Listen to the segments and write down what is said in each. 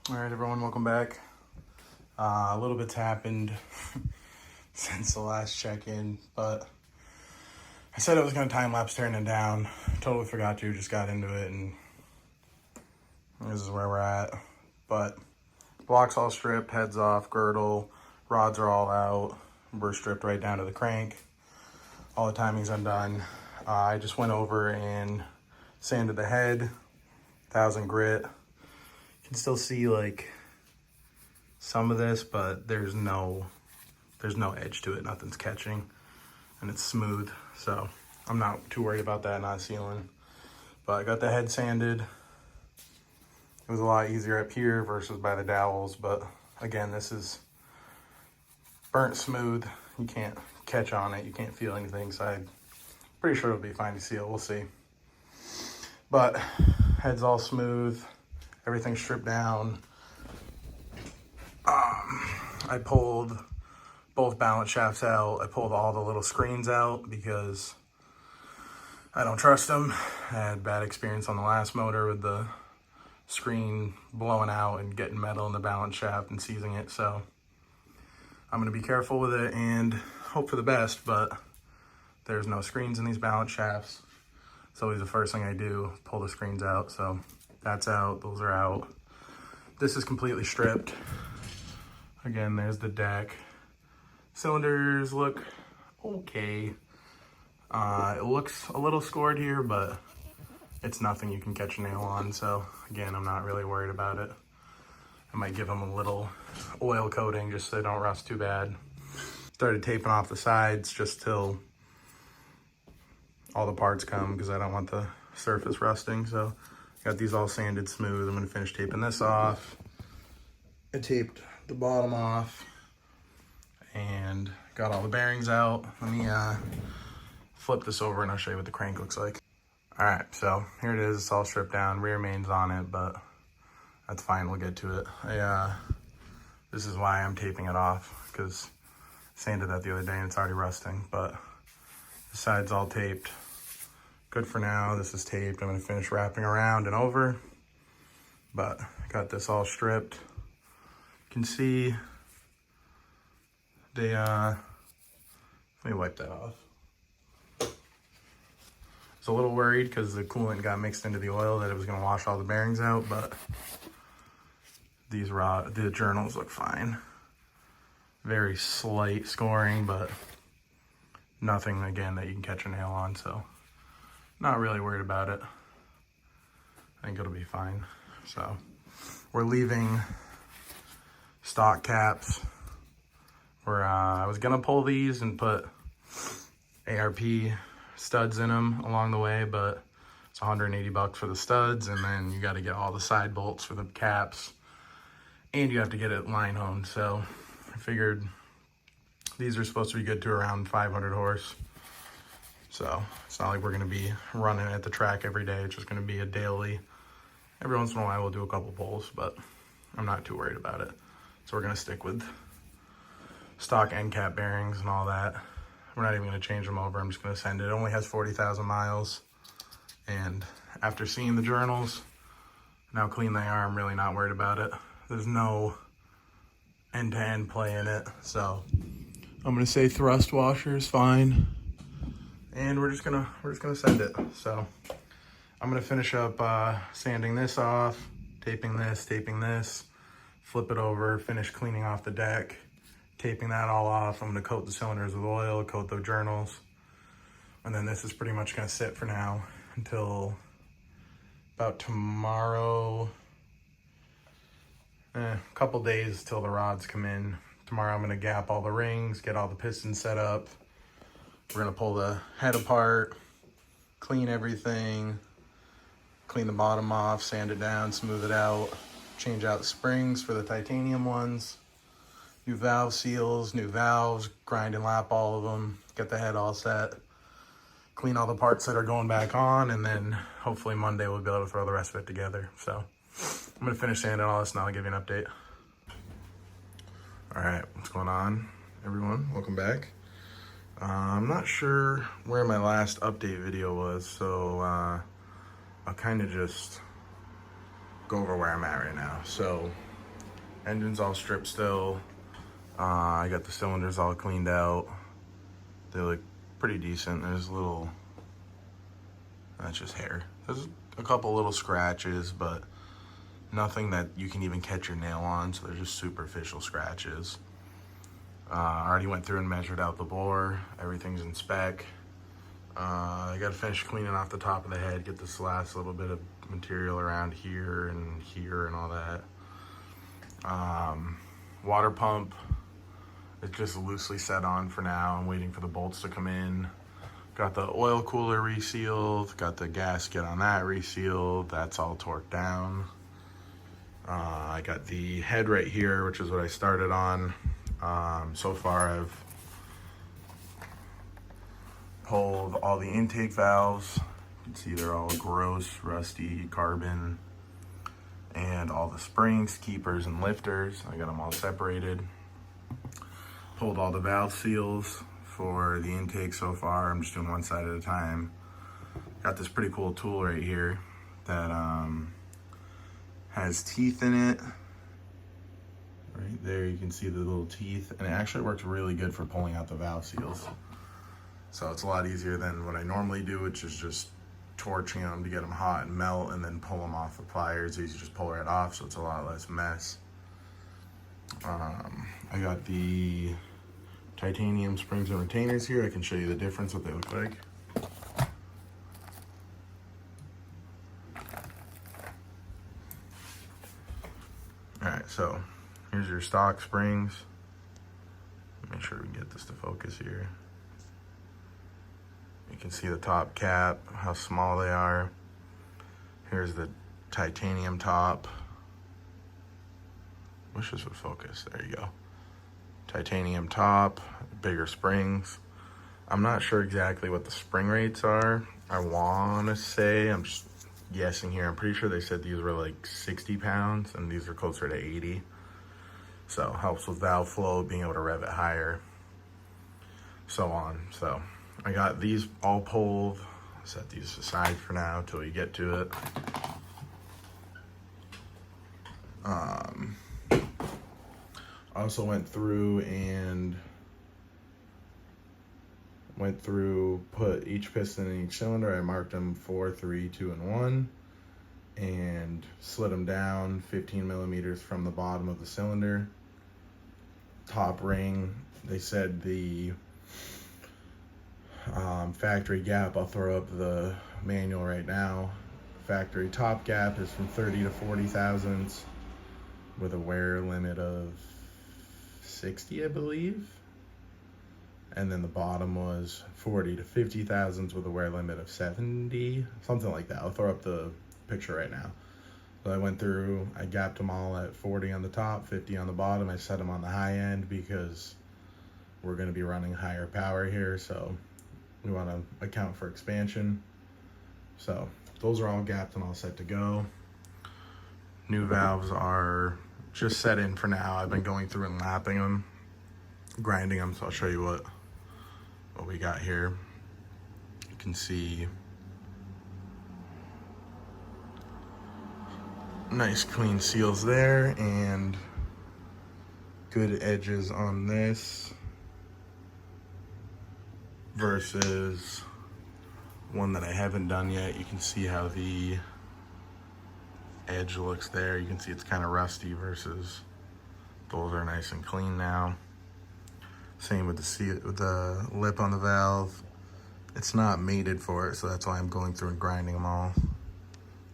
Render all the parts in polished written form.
All right, everyone, welcome back. A little bit's happened since the last check-in, but I said I was going to time-lapse tearing it down. Totally forgot to, just got into it, and this is where we're at. But block's all stripped, head's off, girdle, rods are all out. We're stripped right down to the crank. All the timing's undone. I just went over and sanded the head, 1000 grit. You can still see like some of this, but there's no edge to it. Nothing's catching, and it's smooth. So I'm not too worried about that not sealing. But I got the head sanded. It was a lot easier up here versus by the dowels. But again, this is burnt smooth. You can't catch on it. You can't feel anything. So I'm pretty sure it'll be fine to seal. We'll see. But head's all smooth. Everything's stripped down. I pulled both balance shafts out. I pulled all the little screens out because I don't trust them. I had bad experience on the last motor with the screen blowing out and getting metal in the balance shaft and seizing it. So I'm going to be careful with it and hope for the best, but there's no screens in these balance shafts. It's always the first thing I do, pull the screens out. So that's out, those are out. This is completely stripped. Again, there's the deck. Cylinders look okay. It looks a little scored here, but it's nothing you can catch a nail on. So again, I'm not really worried about it. I might give them a little oil coating just so they don't rust too bad. Started taping off the sides just till all the parts come because I don't want the surface rusting. So got these all sanded smooth. I'm gonna finish taping this off. I taped the bottom off and got all the bearings out. Let me flip this over and I'll show you what the crank looks like. All right, so here it is. It's all stripped down. Rear main's on it, but that's fine. We'll get to it. This is why I'm taping it off, because I sanded that the other day and it's already rusting, but the side's all taped. Good for now. This is taped. I'm gonna finish wrapping around and over, but I got this all stripped. You can see they, let me wipe that off. I was a little worried because the coolant got mixed into the oil that it was gonna wash all the bearings out, but the journals look fine. Very slight scoring, but nothing, again, that you can catch a nail on, so not really worried about it. I think it'll be fine. So we're leaving stock caps. I was gonna pull these and put ARP studs in them along the way, but it's 180 bucks for the studs, and then you got to get all the side bolts for the caps, and you have to get it line honed. So I figured these are supposed to be good to around 500 horse. So it's not like we're gonna be running at the track every day. It's just gonna be a daily. Every once in a while we'll do a couple pulls, but I'm not too worried about it. So we're gonna stick with stock end cap bearings and all that. We're not even gonna change them over. I'm just gonna send it. It only has 40,000 miles. And after seeing the journals, and how clean they are, I'm really not worried about it. There's no end-to-end play in it. So I'm gonna say thrust washer is fine. And we're just gonna send it. So I'm gonna finish up sanding this off, taping this, flip it over, finish cleaning off the deck, taping that all off. I'm gonna coat the cylinders with oil, coat the journals, and then this is pretty much gonna sit for now until about tomorrow. A couple days till the rods come in. Tomorrow I'm gonna gap all the rings, get all the pistons set up. We're gonna pull the head apart, clean everything, clean the bottom off, sand it down, smooth it out, change out the springs for the titanium ones, new valve seals, new valves, grind and lap all of them, get the head all set, clean all the parts that are going back on, and then hopefully Monday we'll be able to throw the rest of it together. So I'm gonna finish sanding all this and I'll give you an update. All right, what's going on, everyone? Welcome back. I'm not sure where my last update video was, so I'll kind of just go over where I'm at right now. So Engine's all stripped still. I got the cylinders all cleaned out. They look pretty decent. There's a little, that's just hair. There's a couple little scratches, but nothing that you can even catch your nail on, so they're just superficial scratches. I already went through and measured out the bore. Everything's in spec. I gotta finish cleaning off the top of the head, get this last little bit of material around here and all that. Water pump, it's just loosely set on for now. I'm waiting for the bolts to come in. Got the oil cooler resealed, got the gasket on that resealed. That's all torqued down. I got the head right here, which is what I started on. So far I've pulled all the intake valves. You can see they're all gross, rusty, carbon, and all the springs, keepers, and lifters. I got them all separated. Pulled all the valve seals for the intake so far. I'm just doing one side at a time. Got this pretty cool tool right here that has teeth in it. Right there, you can see the little teeth, and it actually works really good for pulling out the valve seals. So it's a lot easier than what I normally do, which is just torching them to get them hot and melt, and then pull them off the pliers. These you just pull right off, so it's a lot less mess. I got the titanium springs and retainers here. I can show you the difference, what they look like. Alright, so here's your stock springs. Make sure we can get this to focus here. You can see the top cap, how small they are. Here's the titanium top. Wish this would focus, there you go. Titanium top, bigger springs. I'm not sure exactly what the spring rates are. I wanna say, I'm just guessing here, I'm pretty sure they said these were like 60 pounds and these are closer to 80. So helps with valve flow, being able to rev it higher, so on. So I got these all pulled. Set these aside for now till we get to it. I also went through, put each piston in each cylinder. I marked them 4, 3, 2, and 1, and slid them down 15 millimeters from the bottom of the cylinder. Top ring, they said the factory gap, I'll throw up the manual right now. Factory top gap is from 30 to 40 thousandths with a wear limit of 60, I believe. And then the bottom was 40 to 50 thousandths with a wear limit of 70, something like that. I'll throw up the picture right now. So I went through, I gapped them all at 40 on the top, 50 on the bottom. I set them on the high end because we're going to be running higher power here, so we want to account for expansion. So those are all gapped and all set to go. New valves are just set in for now. I've been going through and lapping them, grinding them, so I'll show you what we got here. You can see nice clean seals there and good edges on this versus one that I haven't done yet. You can see how the edge looks there. You can see it's kind of rusty versus those are nice and clean now. Same with the lip on the valve. It's not mated for it, so that's why I'm going through and grinding them all.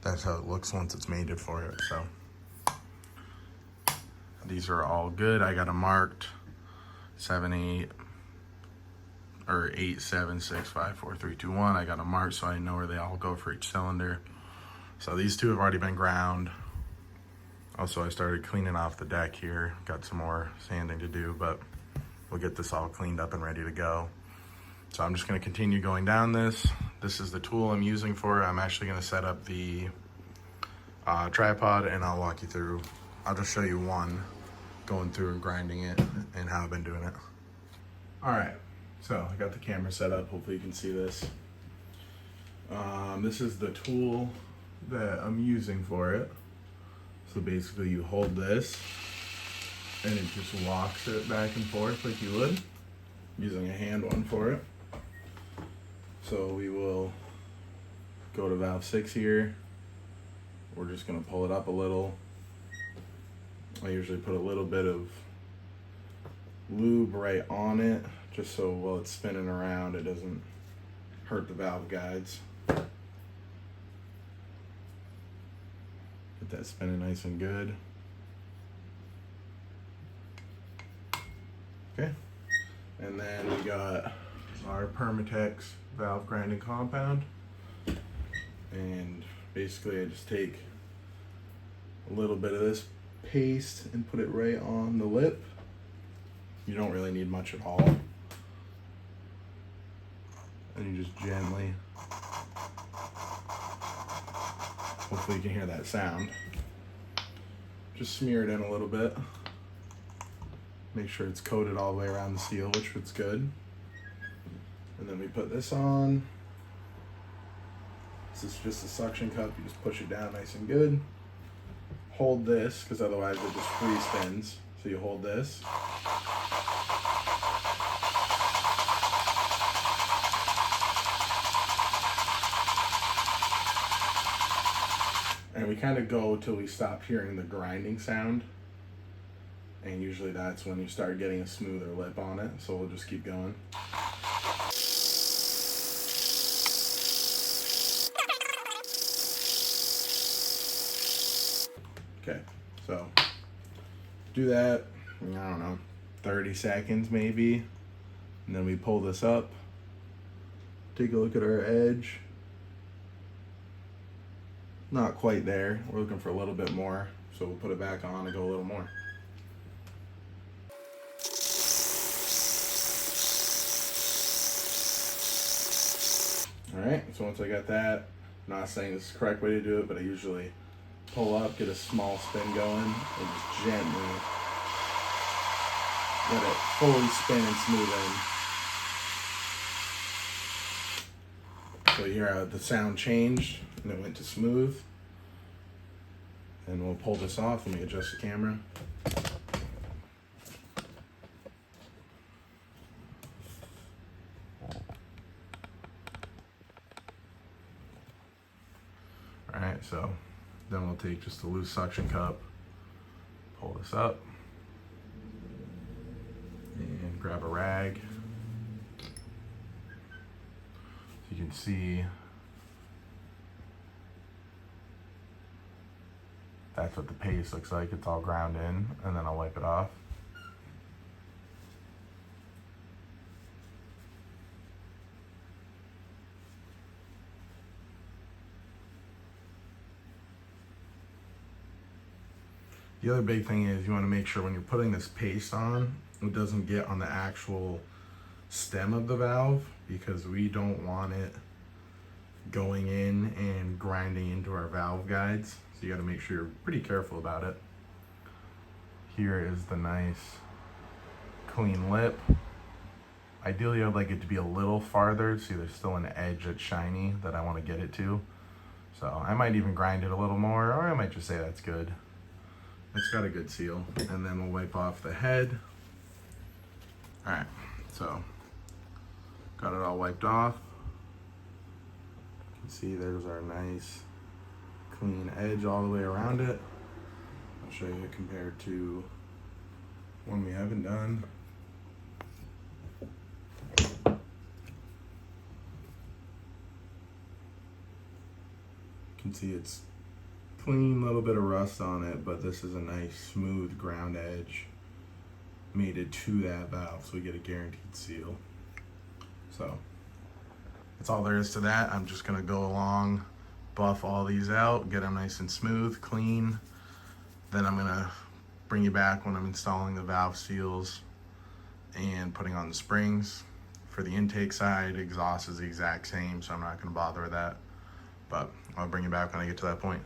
That's how it looks once it's mated for it. So these are all good. I got them marked 7, 8, or 8, 7, 6, 5, 4, 3, 2, 1. I got them marked so I know where they all go for each cylinder. So these two have already been ground. Also, I started cleaning off the deck here. Got some more sanding to do, but we'll get this all cleaned up and ready to go. So I'm just gonna continue going down this. This is the tool I'm using for it. I'm actually gonna set up the tripod and I'll walk you through. I'll just show you one going through and grinding it and how I've been doing it. All right, so I got the camera set up. Hopefully you can see this. This is the tool that I'm using for it. So basically you hold this and it just walks it back and forth like you would, using a hand one for it. So we will go to valve 6 here. We're just gonna pull it up a little. I usually put a little bit of lube right on it, just so while it's spinning around it doesn't hurt the valve guides. Get that spinning nice and good. Okay, and then we got our Permatex valve grinding compound, and basically I just take a little bit of this paste and put it right on the lip. You don't really need much at all, and you just gently, hopefully you can hear that sound, just smear it in a little bit. Make sure it's coated all the way around the seal, which fits good. And then we put this on. This is just a suction cup. You just push it down nice and good. Hold this, because otherwise it just free spins. So you hold this. And we kind of go till we stop hearing the grinding sound. And usually that's when you start getting a smoother lip on it. So we'll just keep going. Okay, so do that, I don't know, 30 seconds maybe. And then we pull this up, take a look at our edge. Not quite there, we're looking for a little bit more. So we'll put it back on and go a little more. All right, so once I got that, I'm not saying this is the correct way to do it, but I usually pull up, get a small spin going, and just gently let it fully spin and smooth in. So you hear how the sound changed, and it went to smooth. And we'll pull this off. Let me adjust the camera. Alright, so then we'll take just a loose suction cup, pull this up, and grab a rag. So you can see that's what the paste looks like. It's all ground in, and then I'll wipe it off. The other big thing is you want to make sure when you're putting this paste on, it doesn't get on the actual stem of the valve, because we don't want it going in and grinding into our valve guides. So you got to make sure you're pretty careful about it. Here is the nice clean lip. Ideally, I'd like it to be a little farther. See, there's still an edge that's shiny that I want to get it to. So I might even grind it a little more, or I might just say that's good. It's got a good seal. And then we'll wipe off the head. All right, so got it all wiped off. You can see there's our nice clean edge all the way around it. I'll show you compared to one we haven't done. You can see it's clean, little bit of rust on it, but this is a nice smooth ground edge mated to that valve, so we get a guaranteed seal. So that's all there is to that. I'm just gonna go along, buff all these out, get them nice and smooth, clean. Then I'm gonna bring you back when I'm installing the valve seals and putting on the springs. For the intake side, exhaust is the exact same, so I'm not gonna bother with that. But I'll bring you back when I get to that point.